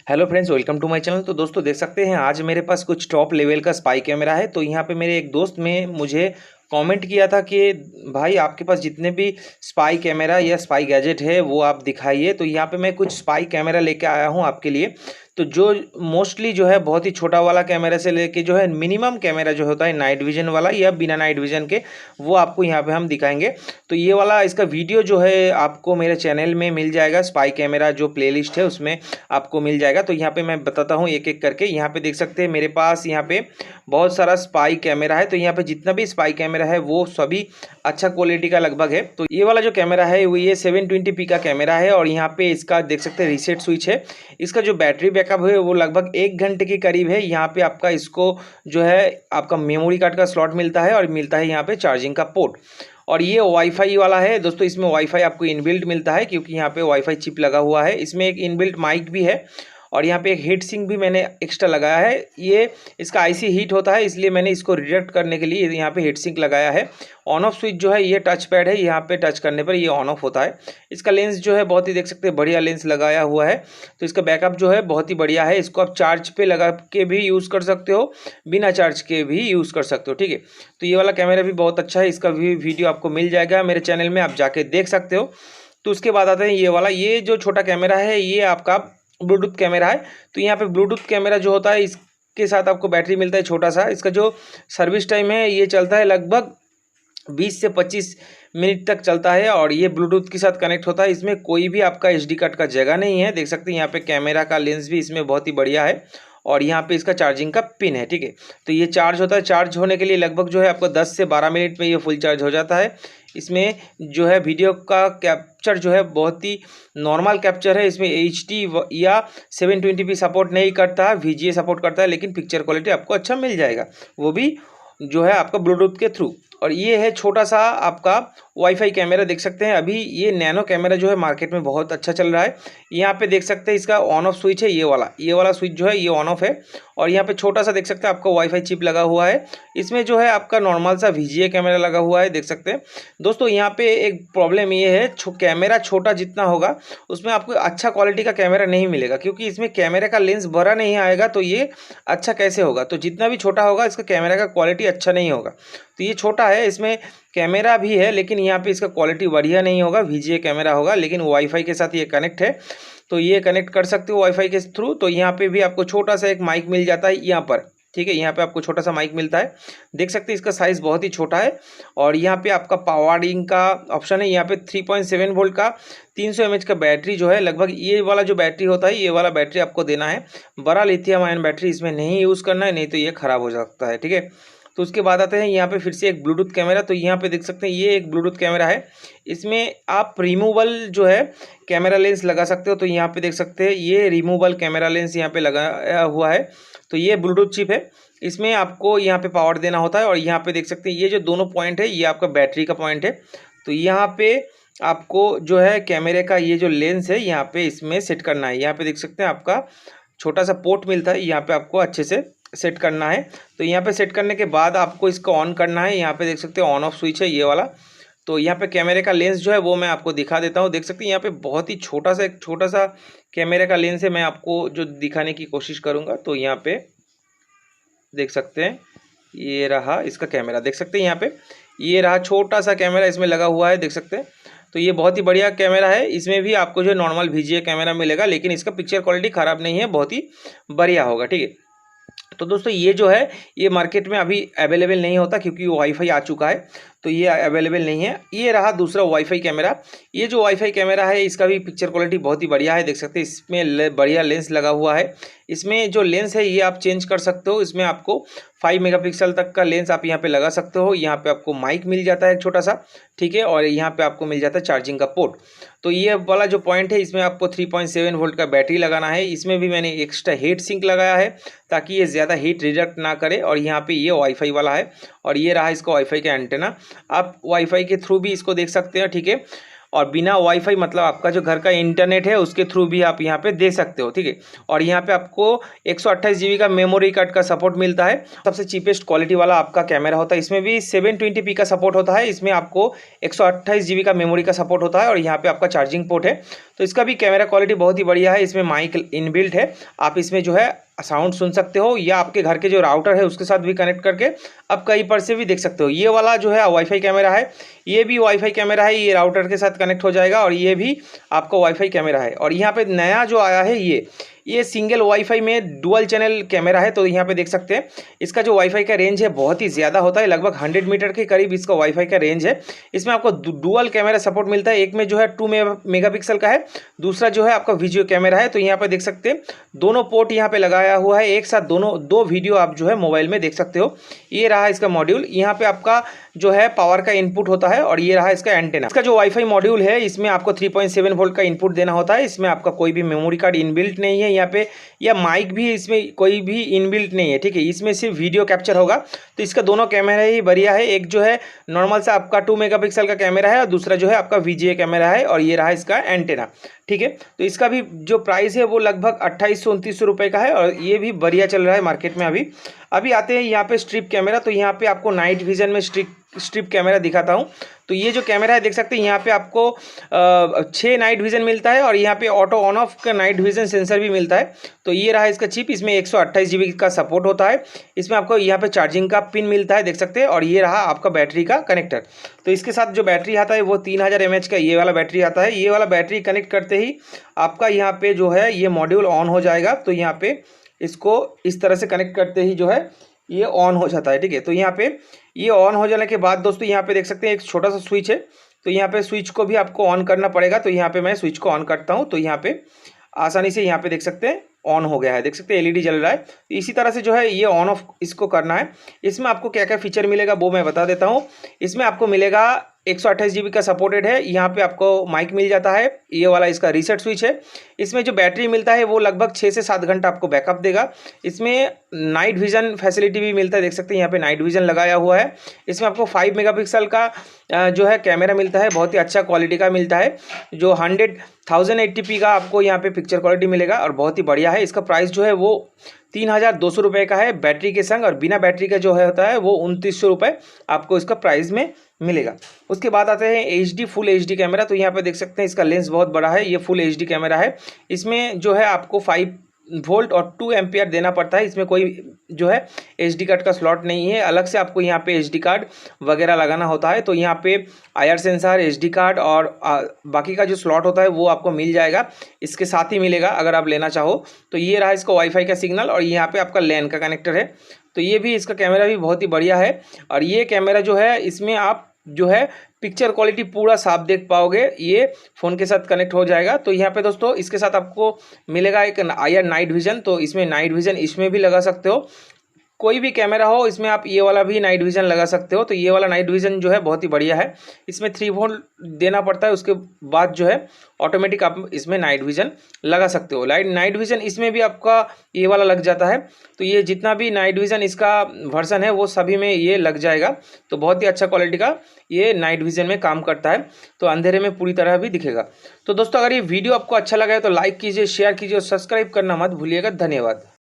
Hello friends, welcome to my channel. तो दोस्तों देख सकते हैं आज मेरे पास कुछ टॉप लेवल का स्पाई कैमरा है। तो यहाँ पे मेरे एक दोस्त ने मुझे कमेंट किया था कि भाई आपके पास जितने भी स्पाई कैमरा या स्पाई गैजेट है वो आप दिखाइए। तो यहाँ पे मैं कुछ स्पाई कैमरा लेके आया हूँ आपके लिए। तो जो मोस्टली जो है बहुत ही छोटा वाला कैमरा से लेके जो है मिनिमम कैमरा जो होता है नाइट विजन वाला या बिना नाइट विजन के, वो आपको यहाँ पे हम दिखाएंगे। तो ये वाला इसका वीडियो जो है आपको मेरे चैनल में मिल जाएगा। स्पाई कैमरा जो प्लेलिस्ट है उसमें आपको मिल जाएगा। तो यहाँ पे मैं बताता हूँ एक एक करके। यहाँ पे देख सकते हैं मेरे पास यहाँ पे बहुत सारा स्पाई कैमरा है। तो यहाँ पे जितना भी स्पाई कैमरा है वो सभी अच्छा क्वालिटी का लगभग है। तो ये वाला जो कैमरा है वो ये 720p का कैमरा है और यहाँ पे इसका देख सकते हैं रीसेट स्विच है। इसका जो बैटरी बैकअप है वो लगभग 1 घंटे के करीब है। यहाँ पे आपका इसको जो है आपका मेमोरी कार्ड का स्लॉट मिलता है और मिलता है यहाँ पे चार्जिंग का पोर्ट। और ये वाईफाई वाला है दोस्तों। इसमें वाईफाई आपको इनबिल्ट मिलता है क्योंकि यहाँ पे वाईफाई चिप लगा हुआ है। इसमें एक इनबिल्ट माइक भी है और यहाँ पे एक हीट सिंक भी मैंने एक्स्ट्रा लगाया है। ये इसका आईसी हीट होता है इसलिए मैंने इसको रिजेक्ट करने के लिए यहाँ पे हीट सिंक लगाया है। ऑन ऑफ स्विच जो है ये टच पैड है, यहाँ पे टच करने पर ये ऑन ऑफ होता है। इसका लेंस जो है बहुत ही देख सकते हैं बढ़िया लेंस लगाया हुआ है। तो इसका बैकअप जो है बहुत ही बढ़िया है। इसको आप चार्ज पे लगा के भी यूज़ कर सकते हो, बिना चार्ज के भी यूज़ कर सकते हो, ठीक है। तो ये वाला कैमरा भी बहुत अच्छा है। इसका भी वीडियो आपको मिल जाएगा मेरे चैनल में, आप जाके देख सकते हो। तो उसके बाद आते हैं ये वाला, ये जो छोटा कैमरा है ये आपका ब्लूटूथ कैमरा है। तो यहाँ पे ब्लूटूथ कैमरा जो होता है इसके साथ आपको बैटरी मिलता है छोटा सा। इसका जो सर्विस टाइम है ये चलता है लगभग 20 से 25 मिनट तक चलता है और ये ब्लूटूथ के साथ कनेक्ट होता है। इसमें कोई भी आपका एसडी कार्ड का जगह नहीं है। देख सकते हैं यहाँ पे कैमरा का लेंस भी इसमें बहुत ही बढ़िया है और यहाँ पे इसका चार्जिंग का पिन है, ठीक है। तो ये चार्ज होता है, चार्ज होने के लिए लगभग जो है आपको 10 से 12 मिनट में ये फुल चार्ज हो जाता है। इसमें जो है वीडियो का कैप्चर जो है बहुत ही नॉर्मल कैप्चर है। इसमें HD या 720p सपोर्ट नहीं करता है, VGA सपोर्ट करता है, लेकिन पिक्चर क्वालिटी आपको अच्छा मिल जाएगा, वो भी जो है आपका ब्लूटूथ के थ्रू। और ये है छोटा सा आपका वाईफाई कैमरा। देख सकते हैं अभी ये नैनो कैमरा जो है मार्केट में बहुत अच्छा चल रहा है। यहाँ पे देख सकते हैं इसका ऑन ऑफ स्विच है, ये वाला स्विच जो है ये ऑन ऑफ है। और यहाँ पे छोटा सा देख सकते हैं आपको वाईफाई चिप लगा हुआ है। इसमें जो है आपका नॉर्मल सा VGA कैमरा लगा हुआ है, देख सकते हैं दोस्तों। यहाँ पे एक प्रॉब्लम ये है, कैमरा छोटा जितना होगा उसमें आपको अच्छा क्वालिटी का कैमरा नहीं मिलेगा, क्योंकि इसमें कैमरे का लेंस बड़ा नहीं आएगा तो ये अच्छा कैसे होगा। तो जितना भी छोटा होगा इसका कैमरा का क्वालिटी अच्छा नहीं होगा। तो ये छोटा है, इसमें कैमरा भी है लेकिन यहाँ पे इसका क्वालिटी बढ़िया नहीं होगा, VGA कैमरा होगा, लेकिन वाईफाई के साथ ये कनेक्ट है। तो ये कनेक्ट कर सकते हो वाईफाई के थ्रू। तो यहाँ पे भी आपको छोटा सा एक माइक मिल जाता है यहाँ पर, ठीक है। यहाँ पे आपको छोटा सा माइक मिलता है, देख सकते हैं इसका साइज़ बहुत ही छोटा है। और यहाँ पे आपका पावरिंग का ऑप्शन है। यहाँ पे 3.7 वोल्ट का 300 mAh का बैटरी जो है, लगभग ये वाला जो बैटरी होता है ये वाला बैटरी आपको देना है। बड़ा लिथियम आयन बैटरी इसमें नहीं यूज़ करना है, नहीं तो ये ख़राब हो सकता है, ठीक है। तो उसके बाद आते हैं यहाँ पे फिर से एक ब्लूटूथ कैमरा। तो यहाँ पे देख सकते हैं ये एक ब्लूटूथ कैमरा है। इसमें आप रिमूवल जो है कैमरा लेंस लगा सकते हो। तो यहाँ पे देख सकते हैं ये रिमूवल कैमरा लेंस यहाँ पे लगाया हुआ है। तो ये ब्लूटूथ चिप है, इसमें आपको यहाँ पे पावर देना होता है। और यहाँ पे देख सकते हैं ये जो दोनों पॉइंट है ये आपका बैटरी का पॉइंट है। तो यहाँ पे आपको जो है कैमरे का ये जो लेंस है यहाँ पे इसमें सेट करना है। यहाँ पे देख सकते हैं आपका छोटा सा पोर्ट मिलता है, यहाँ पे आपको अच्छे से सेट करना है। तो यहाँ पे सेट करने के बाद आपको इसको ऑन करना है। यहाँ पे देख सकते हैं ऑन ऑफ स्विच है ये वाला। तो यहाँ पे कैमरे का लेंस जो है वो मैं आपको दिखा देता हूँ। देख सकते हैं यहाँ पे बहुत ही एक छोटा सा कैमरे का लेंस है, मैं आपको जो दिखाने की कोशिश करूँगा। तो यहाँ पे देख सकते हैं ये रहा इसका कैमरा, देख सकते हैं यहाँ पे ये रहा छोटा सा कैमरा इसमें लगा हुआ है, देख सकते हैं। तो ये बहुत ही बढ़िया कैमरा है। इसमें भी आपको जो नॉर्मल VGA कैमरा मिलेगा, लेकिन इसका पिक्चर क्वालिटी ख़राब नहीं है, बहुत ही बढ़िया होगा, ठीक है। तो दोस्तों ये जो है ये मार्केट में अभी अवेलेबल नहीं होता क्योंकि वाईफाई आ चुका है, तो ये अवेलेबल नहीं है। ये रहा दूसरा वाईफाई कैमरा। ये जो वाईफाई कैमरा है इसका भी पिक्चर क्वालिटी बहुत ही बढ़िया है, देख सकते हैं इसमें बढ़िया लेंस लगा हुआ है। इसमें जो लेंस है ये आप चेंज कर सकते हो। इसमें आपको 5 मेगापिक्सल तक का लेंस आप यहाँ पे लगा सकते हो। यहाँ पे आपको माइक मिल जाता है एक छोटा सा, ठीक है। और यहाँ पे आपको मिल जाता है चार्जिंग का पोर्ट। तो ये वाला जो पॉइंट है इसमें आपको 3.7 वोल्ट का बैटरी लगाना है। इसमें भी मैंने एक्स्ट्रा हीट सिंक लगाया है ताकि ये ज़्यादा हीट रिजेक्ट ना करे। और यहाँ पे ये वाईफाई वाला है और ये रहा इसका वाईफाई का एंटेना। आप वाईफाई के थ्रू भी इसको देख सकते हैं, ठीक है। और बिना वाईफाई मतलब आपका जो घर का इंटरनेट है उसके थ्रू भी आप यहाँ पे दे सकते हो, ठीक है। और यहाँ पे आपको 128 GB का मेमोरी कार्ड का सपोर्ट मिलता है। सबसे चीपेस्ट क्वालिटी वाला आपका कैमरा होता है। इसमें भी 720p का सपोर्ट होता है। इसमें आपको 128 GB का मेमोरी का सपोर्ट होता है और यहाँ पे आपका चार्जिंग पोर्ट है। तो इसका भी कैमरा क्वालिटी बहुत ही बढ़िया है। इसमें माइक इनबिल्ट है, आप इसमें जो है साउंड सुन सकते हो या आपके घर के जो राउटर है उसके साथ भी कनेक्ट करके आप कहीं पर से भी देख सकते हो। ये वाला जो है वाईफाई कैमरा है, ये भी वाईफाई कैमरा है, ये राउटर के साथ कनेक्ट हो जाएगा और ये भी आपका वाईफाई कैमरा है। और यहाँ पे नया जो आया है ये सिंगल वाईफाई में डुअल चैनल कैमरा है। तो यहाँ पे देख सकते हैं इसका जो वाईफाई का रेंज है बहुत ही ज़्यादा होता है, लगभग 100 मीटर के करीब इसका वाईफाई का रेंज है। इसमें आपको डुअल कैमरा सपोर्ट मिलता है, एक में जो है 2 मेगापिक्सल का है, दूसरा जो है आपका वीडियो कैमरा है। तो यहाँ पे देख सकते हैं दोनों पोर्ट यहाँ पे लगाया हुआ है, एक साथ दो वीडियो आप जो है मोबाइल में देख सकते हो। ये रहा इसका मॉड्यूल, यहाँ पे आपका जो है पावर का इनपुट होता है और ये रहा इसका एंटेना। इसका जो वाईफाई मॉड्यूल है इसमें आपको 3.7 वोल्ट का इनपुट देना होता है। इसमें आपका कोई भी मेमोरी कार्ड इनबिल्ट नहीं है यहाँ पे, या माइक भी इसमें कोई भी इनबिल्ट नहीं है, ठीक है। इसमें सिर्फ वीडियो कैप्चर होगा। तो इसका दोनों कैमरा ही बढ़िया है, एक जो है नॉर्मल सा आपका 2 मेगापिक्सल का कैमरा है और दूसरा जो है आपका वीजीए कैमरा है और ये रहा इसका एंटेना, ठीक है। तो इसका भी जो प्राइस है वो लगभग 2800-2900 रुपये का है और ये भी बढ़िया चल रहा है मार्केट में। अभी आते हैं यहाँ पे स्ट्रिप कैमरा। तो यहाँ पे आपको नाइट विजन में स्ट्रिप कैमरा दिखाता हूँ। तो ये जो कैमरा है देख सकते हैं यहाँ पे आपको 6 नाइट विजन मिलता है और यहाँ पे ऑटो ऑन ऑफ का नाइट विजन सेंसर भी मिलता है। तो ये रहा इसका चिप, इसमें 128 GB का सपोर्ट होता है। इसमें आपको यहाँ पे चार्जिंग का पिन मिलता है देख सकते हैं और ये रहा आपका बैटरी का कनेक्टर। तो इसके साथ जो बैटरी आता है वो 3000 mAh का ये वाला बैटरी आता है। ये वाला बैटरी कनेक्ट करते ही आपका यहाँ पे जो है ये मॉड्यूल ऑन हो जाएगा। तो यहाँ पे इसको इस तरह से कनेक्ट करते ही जो है ये ऑन हो जाता है, ठीक है। तो यहाँ पे ये ऑन हो जाने के बाद दोस्तों यहाँ पे देख सकते हैं एक छोटा सा स्विच है। तो यहाँ पे स्विच को भी आपको ऑन करना पड़ेगा। तो यहाँ पे मैं स्विच को ऑन करता हूँ। तो यहाँ पे आसानी से यहाँ पे देख सकते हैं ऑन हो गया है, देख सकते हैं एलईडी जल रहा है। तो इसी तरह से जो है ये ऑन ऑफ इसको करना है। इसमें आपको क्या क्या फीचर मिलेगा वो मैं बता देता हूँ। इसमें आपको मिलेगा 128 GB का सपोर्टेड है, यहाँ पे आपको माइक मिल जाता है, ये वाला इसका रीसेट स्विच है। इसमें जो बैटरी मिलता है वो लगभग 6 से 7 घंटा आपको बैकअप देगा। इसमें नाइट विजन फैसिलिटी भी मिलता है, देख सकते हैं यहाँ पे नाइट विजन लगाया हुआ है। इसमें आपको 5 मेगापिक्सल का जो है कैमरा मिलता है, बहुत ही अच्छा क्वालिटी का मिलता है, जो 1080p का आपको यहाँ पे पिक्चर क्वालिटी मिलेगा और बहुत ही बढ़िया है। इसका प्राइस जो है वो 3200 रुपये का है बैटरी के संग, और बिना बैटरी का जो है होता है वो 2900 रुपये आपको इसका प्राइस में मिलेगा। उसके बाद आते हैं फुल एचडी कैमरा। तो यहाँ पे देख सकते हैं इसका लेंस बहुत बड़ा है, ये फुल एचडी कैमरा है। इसमें जो है आपको 5 वोल्ट और 2 एम्पियर देना पड़ता है। इसमें कोई जो है एचडी कार्ड का स्लॉट नहीं है, अलग से आपको यहाँ पे एचडी कार्ड वगैरह लगाना होता है। तो यहाँ पे आईआर सेंसर, एचडी कार्ड और बाकी का जो स्लॉट होता है वो आपको मिल जाएगा, इसके साथ ही मिलेगा अगर आप लेना चाहो। तो ये रहा इसका वाईफाई का सिग्नल और यहाँ पे आपका लैन का कनेक्टर है। तो ये भी इसका कैमरा भी बहुत ही बढ़िया है और ये कैमरा जो है इसमें आप जो है पिक्चर क्वालिटी पूरा साफ देख पाओगे, ये फ़ोन के साथ कनेक्ट हो जाएगा। तो यहाँ पे दोस्तों इसके साथ आपको मिलेगा एक आईआर नाइट विजन। तो इसमें नाइट विजन इसमें भी लगा सकते हो, कोई भी कैमरा हो इसमें आप ये वाला भी नाइट विजन लगा सकते हो। तो ये वाला नाइट विजन जो है बहुत ही बढ़िया है। इसमें 3 वोल्ट देना पड़ता है, उसके बाद जो है ऑटोमेटिक आप इसमें नाइट विजन लगा सकते हो। नाइट विजन इसमें भी आपका ये वाला लग जाता है। तो ये जितना भी नाइट विजन इसका वर्जन है वो सभी में ये लग जाएगा। तो बहुत ही अच्छा क्वालिटी का ये नाइट विजन में काम करता है, तो अंधेरे में पूरी तरह भी दिखेगा। तो दोस्तों अगर ये वीडियो आपको अच्छा लगा है तो लाइक कीजिए, शेयर कीजिए और सब्सक्राइब करना मत भूलिएगा। धन्यवाद।